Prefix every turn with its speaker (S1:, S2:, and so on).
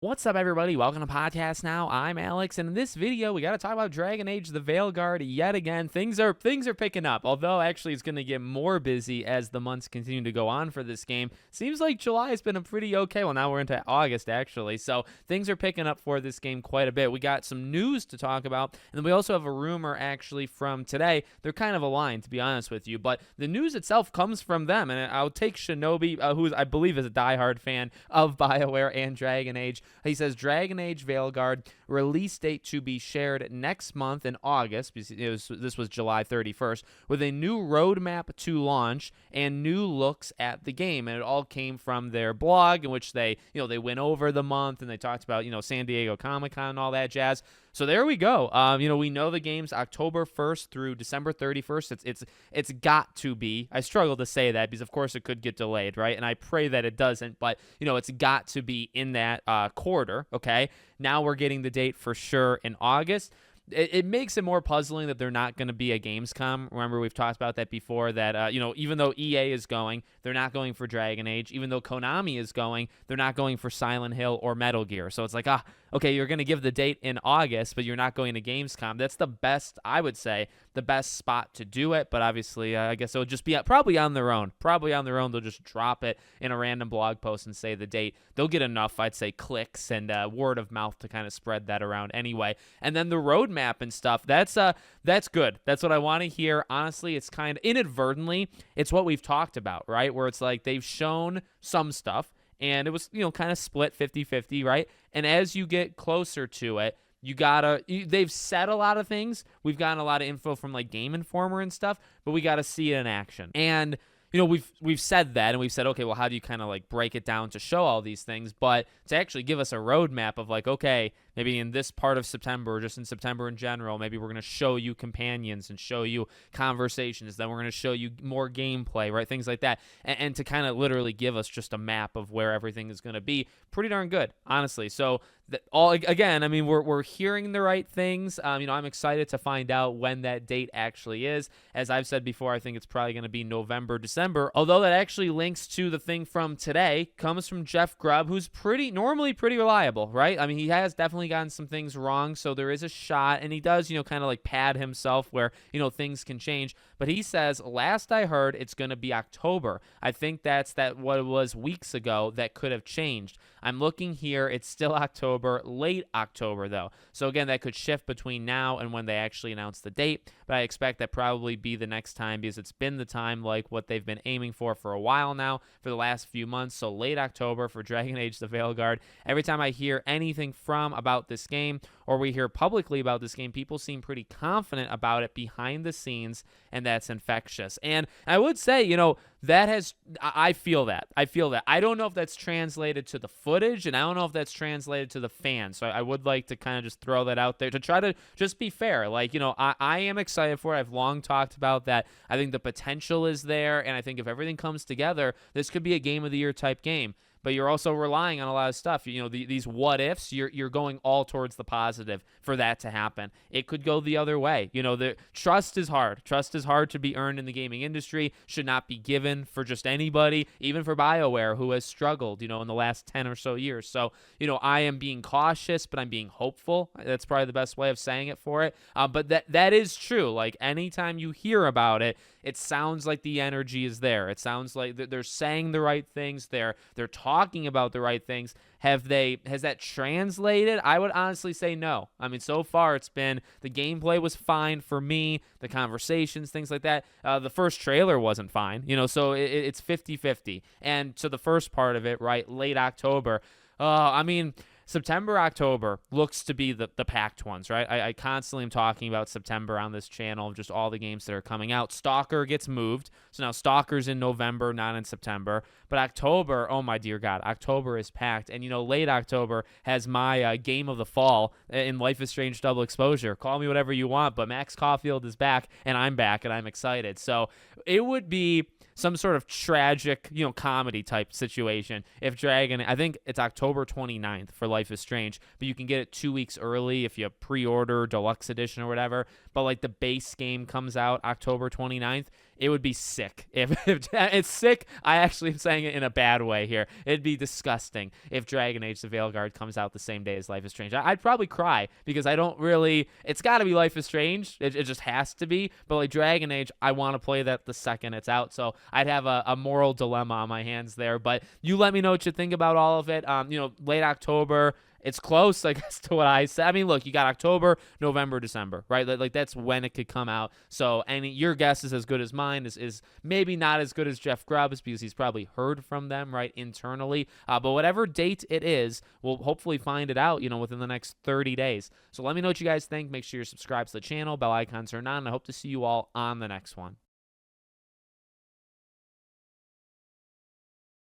S1: What's up, everybody? Welcome to Podcast Now. I'm Alex, and in this video, we got to talk about Dragon Age: The Veilguard yet again. Things are picking up, although actually it's going to get more busy as the months continue to go on for this game. Seems like July has been a pretty okay. Well, now we're into August actually, so things are picking up for this game quite a bit. We got some news to talk about, and then we also have a rumor actually from today. They're kind of aligned, to be honest with you, but the news itself comes from them, and I'll take Shinobi, who I believe is a diehard fan of BioWare and Dragon Age. He says Dragon Age Veilguard release date to be shared next month in August, because this was July 31st, with a new roadmap to launch and new looks at the game. And it all came from their blog, in which they went over the month and they talked about San Diego Comic-Con and all that jazz. So there we go. We know the game's October 1st through December 31st. It's got to be. I struggle to say that because of course it could get delayed, right? And I pray that it doesn't, but it's got to be in that quarter, okay? Now we're getting the date for sure in August. It makes it more puzzling that they're not going to be at Gamescom. Remember, we've talked about that before, that, even though EA is going, they're not going for Dragon Age. Even though Konami is going, they're not going for Silent Hill or Metal Gear. So it's like, okay, you're going to give the date in August, but you're not going to Gamescom. That's the best, I would say, the best spot to do it. But obviously, I guess it'll just be probably on their own. Probably on their own, they'll just drop it in a random blog post and say the date. They'll get enough, I'd say, clicks and word of mouth to kind of spread that around anyway. And then the roadmap and stuff, that's good. That's what I want to hear. Honestly, it's kind of inadvertently, it's what we've talked about, right? Where it's like they've shown some stuff, and it was, kind of split 50-50, right? And as you get closer to it, they've said a lot of things. We've gotten a lot of info from like Game Informer and stuff, but we got to see it in action. And we've said that, and we've said, okay, well, how do you kind of like break it down to show all these things? But to actually give us a roadmap of like, okay, maybe in this part of September, or just in September in general, maybe we're going to show you companions and show you conversations. Then we're going to show you more gameplay, right? Things like that. And to kind of literally give us just a map of where everything is going to be. Pretty darn good, honestly. So again, I mean, we're hearing the right things. I'm excited to find out when that date actually is. As I've said before, I think it's probably going to be November, December. Although that actually links to the thing from today, comes from Jeff Grubb, who's normally pretty reliable, right? I mean, he has definitely gotten some things wrong, so there is a shot, and he does, kind of like pad himself where, things can change. But he says, last I heard, it's going to be October. I think that's what it was weeks ago that could have changed. I'm looking here. It's still October, late October, though. So, again, that could shift between now and when they actually announce the date. But I expect that probably be the next time, because it's been the time like what they've been aiming for a while now, for the last few months. So, late October for Dragon Age: The Veilguard. Every time I hear anything about this game, or we hear publicly about this game, people seem pretty confident about it behind the scenes, and that's infectious. And I would say, I feel that. I don't know if that's translated to the footage, and I don't know if that's translated to the fans. So I would like to kind of just throw that out there to try to just be fair. Like, I am excited for it. I've long talked about that. I think the potential is there, and I think if everything comes together, this could be a Game of the Year type game. But you're also relying on a lot of stuff. These what ifs, you're going all towards the positive for that to happen. It could go the other way. The trust is hard. Trust is hard to be earned in the gaming industry. Should not be given for just anybody, even for BioWare, who has struggled, in the last 10 or so years. So, I am being cautious, but I'm being hopeful. That's probably the best way of saying it for it. But that is true. Like, anytime you hear about it, it sounds like the energy is there. It sounds like they're saying the right things. They're talking about the right things. Has that translated? I would honestly say no. I mean, so far it's been, the gameplay was fine for me, the conversations, things like that. The first trailer wasn't fine, so it's 50-50. And to the first part of it, right, late October, September, October looks to be the packed ones, right? I constantly am talking about September on this channel, just all the games that are coming out. Stalker gets moved, so now Stalker's in November, not in September. But October, oh my dear God, October is packed. And, late October has my game of the fall in Life is Strange Double Exposure. Call me whatever you want, but Max Caulfield is back, and I'm back, and I'm excited. So it would be some sort of tragic, comedy type situation. If Dragon, I think it's October 29th for Life is Strange, but you can get it 2 weeks early if you pre-order deluxe edition or whatever. But like the base game comes out October 29th. It would be sick. If it's sick, I actually am saying it in a bad way here. It'd be disgusting if Dragon Age the Veilguard comes out the same day as Life is Strange. I'd probably cry because I don't really. It's got to be Life is Strange. It just has to be. But like Dragon Age, I want to play that the second it's out. So I'd have a moral dilemma on my hands there. But you let me know what you think about all of it. Late October. It's close, I guess, to what I said. I mean, look, you got October, November, December, right? Like that's when it could come out. So your guess is as good as mine. Is maybe not as good as Jeff Grubb's because he's probably heard from them, right, internally. But whatever date it is, we'll hopefully find it out, within the next 30 days. So let me know what you guys think. Make sure you're subscribed to the channel. Bell icon turned on. I hope to see you all on the next one.